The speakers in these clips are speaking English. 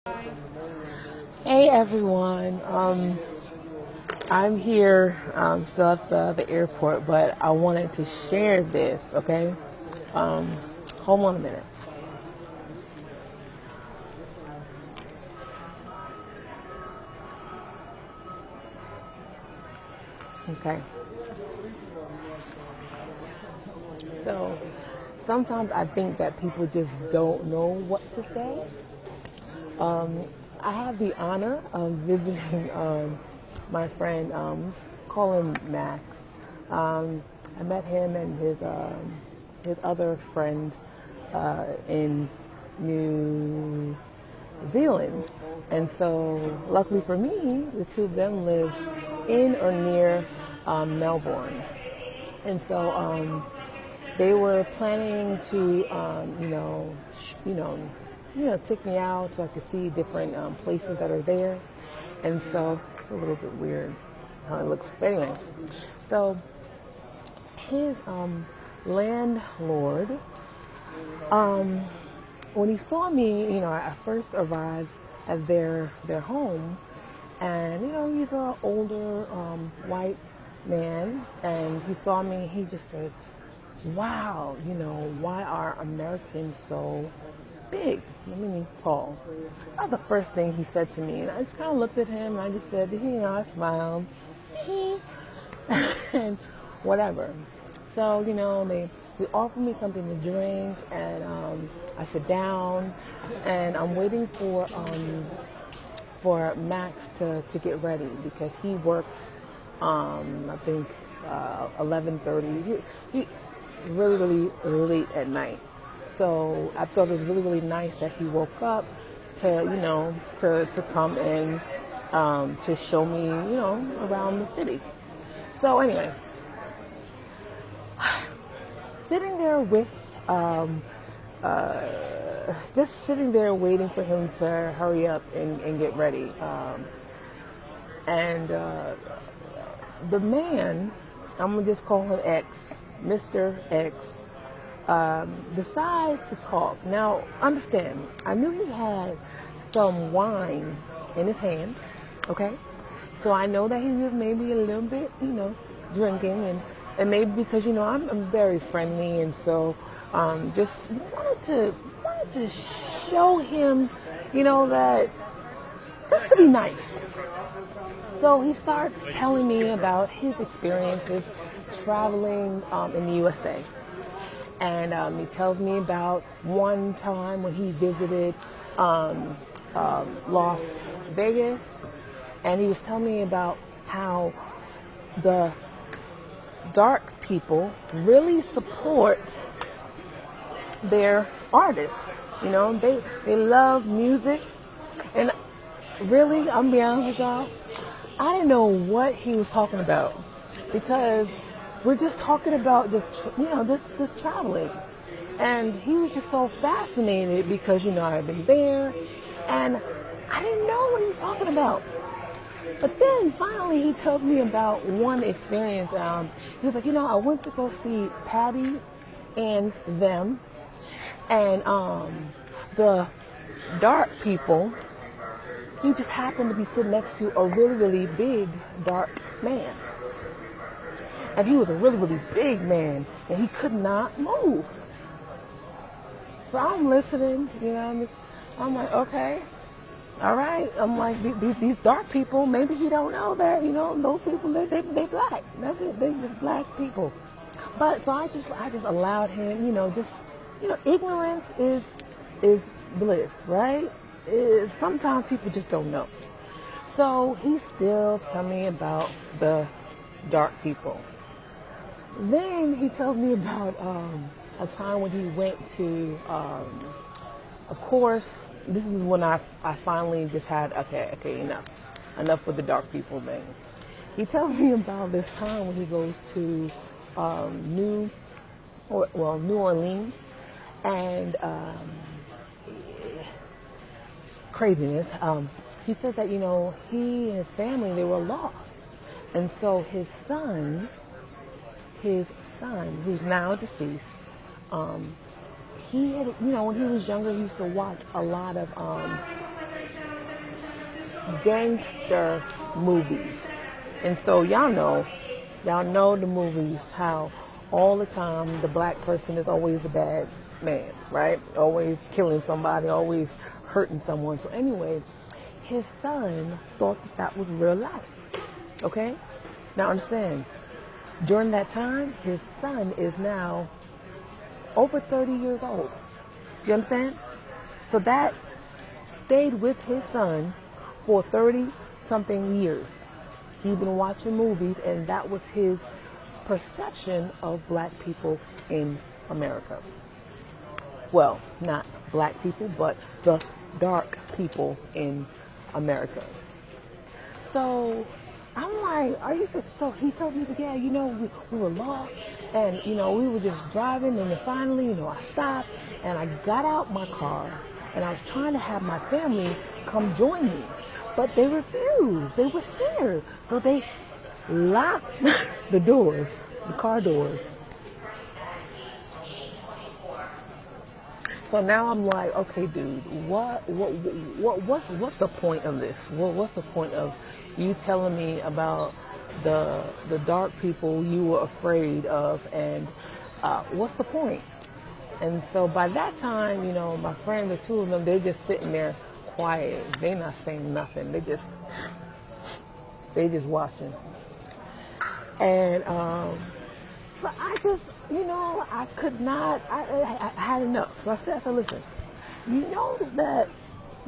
Hey everyone, I'm here still at the airport, but I wanted to share this, okay? Um, Hold on a minute. Okay, so sometimes I think that people just don't know what to say. I have the honor of visiting my friend, call him Max. I met him and his other friend in New Zealand. And so, luckily for me, the two of them live in or near Melbourne. And so, they were planning to, take me out so I could see different places that are there. And so it's a little bit weird how it looks. But anyway, so his landlord, when he saw me, I first arrived at their home, and he's an older white man, and he saw me. He just said, "Wow, why are Americans so big? I mean, tall." That was the first thing he said to me, and I just kind of looked at him, and I just said, I smiled, and whatever. So, they offered me something to drink, and I sit down, and I'm waiting for Max to get ready because he works, I think, 11:30. He really, really late at night. So I thought it was really, really nice that he woke up to come and to show me, around the city. So anyway, sitting there with, just sitting there waiting for him to hurry up and get ready. And the man, I'm going to just call him X, Mr. X, decides to talk. Now, understand, I knew he had some wine in his hand, okay? So I know that he was maybe a little bit, drinking, and maybe because, I'm very friendly, and so just wanted to show him, that just to be nice. So he starts telling me about his experiences traveling in the USA. And he tells me about one time when he visited Las Vegas, and he was telling me about how the dark people really support their artists. They love music, and really, I'm be honest with y'all, I didn't know what he was talking about because we're just talking about just traveling, and he was just so fascinated because I've been there, and I didn't know what he was talking about. But then finally he tells me about one experience. He was like, I went to go see Patty and them, and the dark people, he just happened to be sitting next to a really, really big dark man. And he was a really, really big man, and he could not move. So I'm listening, I'm like, okay, all right. I'm like, these dark people, maybe he don't know that, those people, they black. That's it. They just black people. But so I just allowed him, ignorance is bliss, right? Sometimes people just don't know. So he still telling me about the dark people. Then he tells me about a time when he went to, of course, this is when I finally just had, okay, enough with the dark people thing. He tells me about this time when he goes to New Orleans, and craziness. He says that, he and his family, they were lost. And so his son, who's now deceased, he had, when he was younger, he used to watch a lot of gangster movies. And so y'all know the movies, how all the time the black person is always the bad man, right? Always killing somebody, always hurting someone. So anyway, his son thought that was real life, okay? Now understand, during that time, his son is now over 30 years old. You understand? So that stayed with his son for 30 something years. He'd been watching movies, and that was his perception of black people in America. Well, not black people, but the dark people in America. So I'm like, are you so he told me, yeah, we were lost, and we were just driving, and then finally, I stopped and I got out my car, and I was trying to have my family come join me, but they refused. They were scared, so they locked the doors, the car doors. So now I'm like, okay, dude, what's the point of this? What's the point of you telling me about the dark people you were afraid of, and what's the point? And so by that time, my friends, the two of them, they're just sitting there quiet. They're not saying nothing. They just watching. And so I just, I could not, I had enough. So I said, listen, that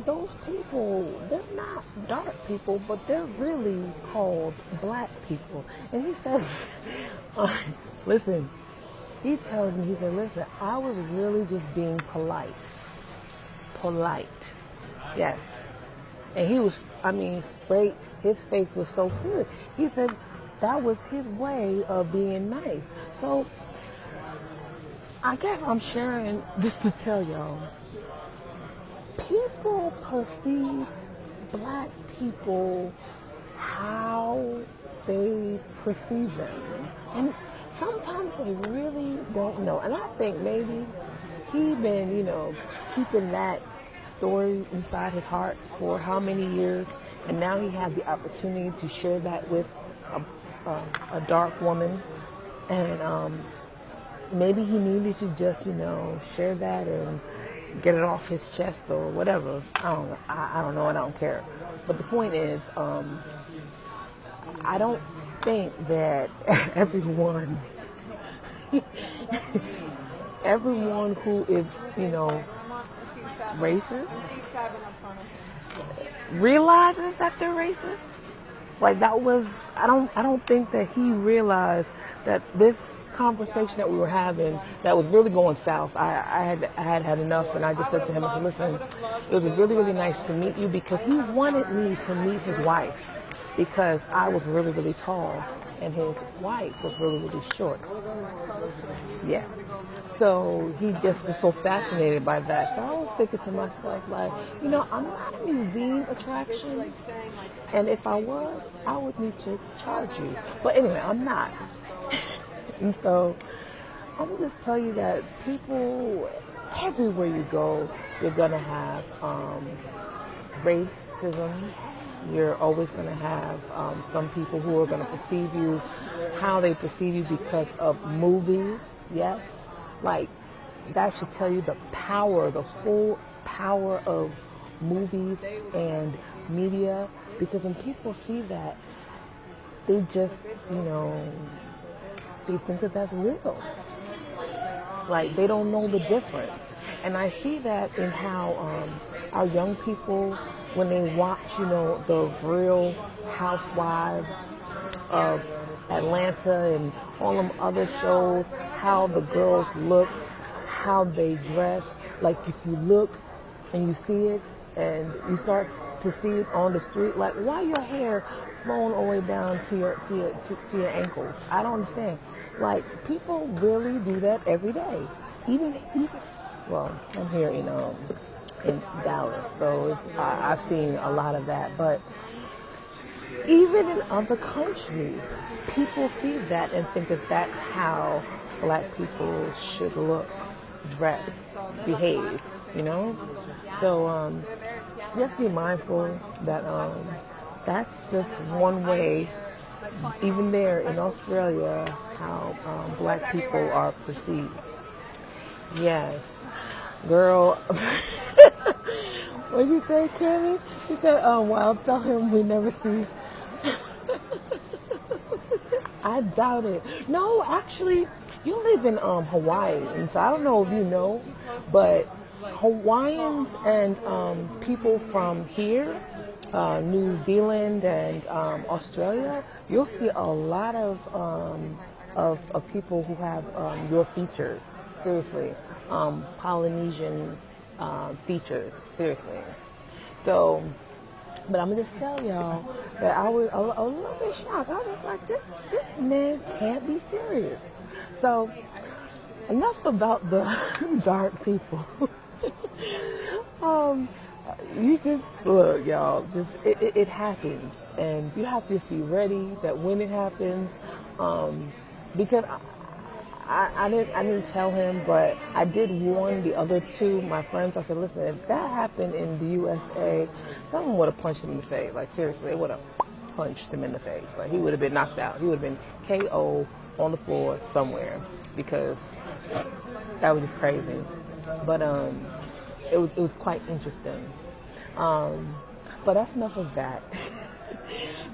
those people, they're not dark people, but they're really called black people. And he says, listen, he tells me, he said, listen, I was really just being polite. Polite. Yes. And he was, straight, his face was so serious. He said that was his way of being nice. So I guess I'm sharing this to tell y'all, people perceive black people how they perceive them. And sometimes they really don't know. And I think maybe he been, keeping that story inside his heart for how many years, and now he has the opportunity to share that with a dark woman, and maybe he needed to just share that and get it off his chest or whatever. I don't know, and I don't care. But the point is, I don't think that everyone who is racist realizes that they're racist. Like that was, I don't think that he realized that this conversation that we were having that was really going south. I had enough, and I just said to him, I said, listen, it was really, really nice to meet you, because he wanted me to meet his wife, because I was really, really tall and his wife was really, really short. Yeah. So he just was so fascinated by that. So I was thinking to myself, like, I'm not a museum attraction. And if I was, I would need to charge you. But anyway, I'm not. And so I'm going to just tell you that people, everywhere you go, you're going to have racism. You're always going to have some people who are going to perceive you how they perceive you because of movies. Yes. Like, that should tell you the power, the full power of movies and media. Because when people see that, they just, they think that that's real. Like, they don't know the difference. And I see that in how our young people, when they watch, the Real Housewives of Atlanta and all them other shows, how the girls look, how they dress. Like, if you look and you see it and you start to see it on the street, like, why your hair flowing all the way down to your ankles? I don't understand. Like, people really do that every day. Even well, I'm here in Dallas, so I've seen a lot of that. But even in other countries, people see that and think that that's how black people should look, dress, behave. So just be mindful that that's just one way, even there in Australia, how black people are perceived. Yes, girl. What did you say, Kimmy? She said, well, tell him we never see. I doubt it. No, actually, you live in Hawaii, and so I don't know if you know, but Hawaiians and people from here, New Zealand and Australia, you'll see a lot of people who have your features. Seriously, Polynesian features. Seriously. So, but I'm gonna just tell y'all that I was a little bit shocked. I was just like, this man can't be serious. So, enough about the dark people. You just look, y'all. Just it happens, and you have to just be ready that when it happens, because I didn't tell him, but I did warn the other two, my friends. I said, listen, if that happened in the USA, someone would have punched him in the face. Like, seriously, they would have punched him in the face. Like, he would have been knocked out. He would have been KO on the floor somewhere, because that was just crazy. But it was quite interesting. But that's enough of that.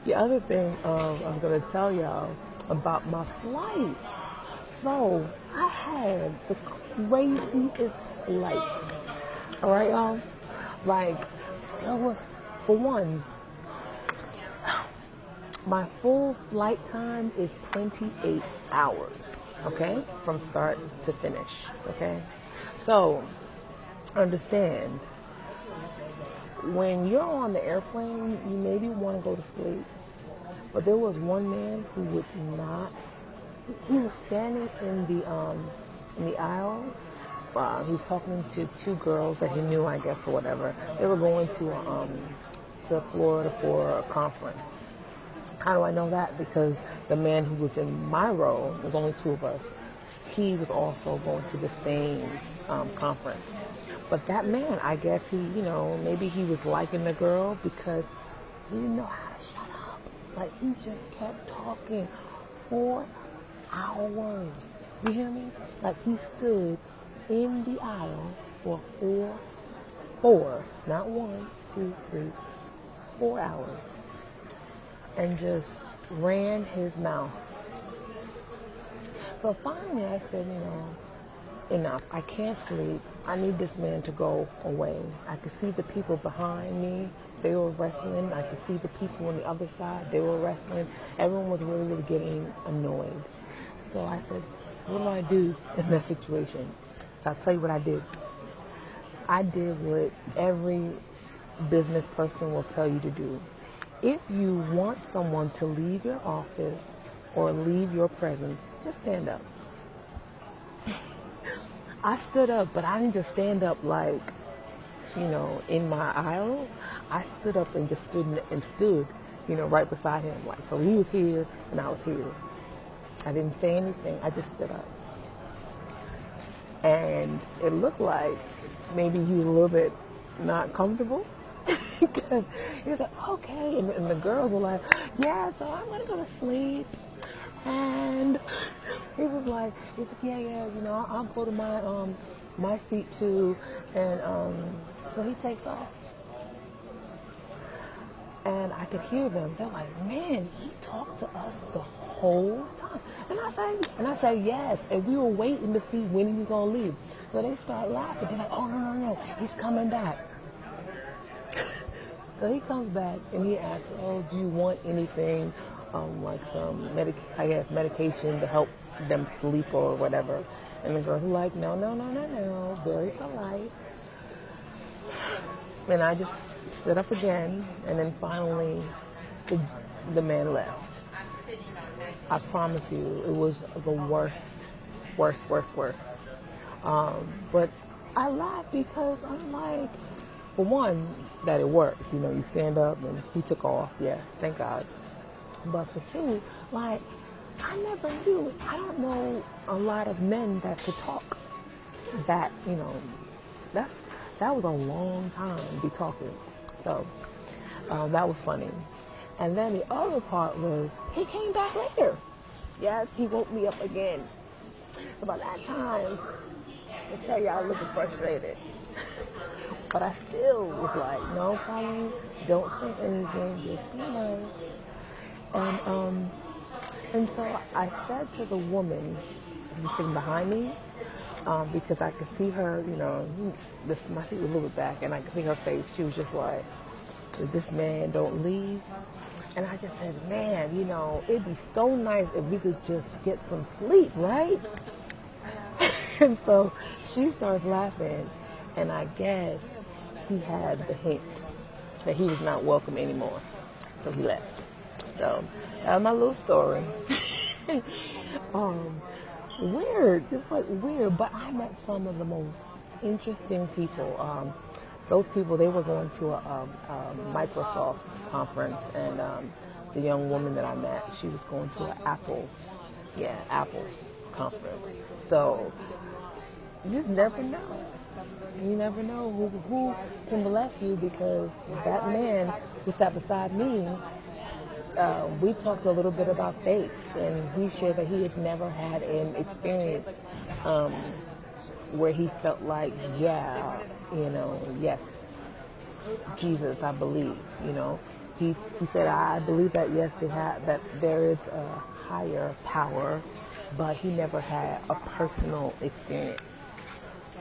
The other thing I'm going to tell y'all about my flight. So, I had the craziest flight. All right, y'all? Like, it was, for one, my full flight time is 28 hours, okay? From start to finish, okay? So, understand, when you're on the airplane, you maybe want to go to sleep. But there was one man who would not. He was standing in the aisle. He was talking to two girls that he knew, I guess, or whatever. They were going to Florida for a conference. How do I know that? Because the man who was in my row, there's only two of us, he was also going to the same conference. But that man, I guess maybe he was liking the girl because he didn't know how to shut up. Like, he just kept talking for hours. You hear me? Like, he stood in the aisle for four, not 1, 2, 3, 4 hours, and just ran his mouth. So finally I said, enough. I can't sleep. I need this man to go away. I could see the people behind me. They were wrestling. I could see the people on the other side. They were wrestling. Everyone was really, really getting annoyed. So I said, what do I do in that situation? So I'll tell you what I did. I did what every business person will tell you to do. If you want someone to leave your office or leave your presence, just stand up. I stood up, but I didn't just stand up like, in my aisle. I stood up and just stood, right beside him. Like, so he was here and I was here. I didn't say anything. I just stood up. And it looked like maybe he was a little bit not comfortable. Because he was like, okay. And the girls were like, yeah, so I'm going to go to sleep. And he was like, yeah, I'll go to my seat too. And so he takes off. And I could hear them. They're like, man, he talked to us the whole time. And I said, yes. And we were waiting to see when he was going to leave. So they start laughing. They're like, oh, no, he's coming back. So he comes back and he asks, oh, do you want anything, like some medication to help them sleep or whatever? And the girls are like, no, very polite. And I just stood up again, and then finally the man left. I promise you, it was the worst. But I laughed because I'm like, for one, that it worked. You stand up and he took off. Yes, thank God. But for two, like, I never knew. I don't know a lot of men that could talk. That was a long time to be talking. So that was funny. And then the other part was he came back later. Yes, he woke me up again. So by that time, I tell you, I was looking frustrated. But I still was like, no, Pauline, don't say anything, just be nice. And so I said to the woman who was sitting behind me, because I could see her, my seat was a little bit back, and I could see her face. She was just like, if this man don't leave. And I just said, man, it'd be so nice if we could just get some sleep, right? And so she starts laughing, and I guess he had the hint that he was not welcome anymore. So he left. So that was my little story. Weird, just like weird, but I met some of the most interesting people. Those people, they were going to a Microsoft conference, and the young woman that I met, she was going to an Apple conference. So you just never know. You never know who can bless you, because that man who sat beside me, we talked a little bit about faith, and he shared that he had never had an experience where he felt like, yes, Jesus, I believe, He said, I believe that, yes, that there is a higher power, but he never had a personal experience.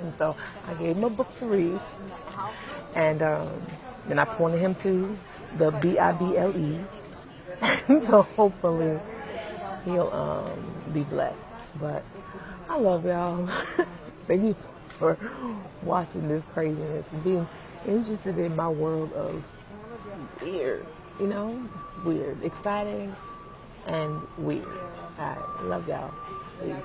And so I gave him a book to read, and then I pointed him to the Bible. So hopefully he'll be blessed. But I love y'all. Thank you for watching this craziness and being interested in my world of weird, just weird, exciting and weird. All right, love y'all. Peace.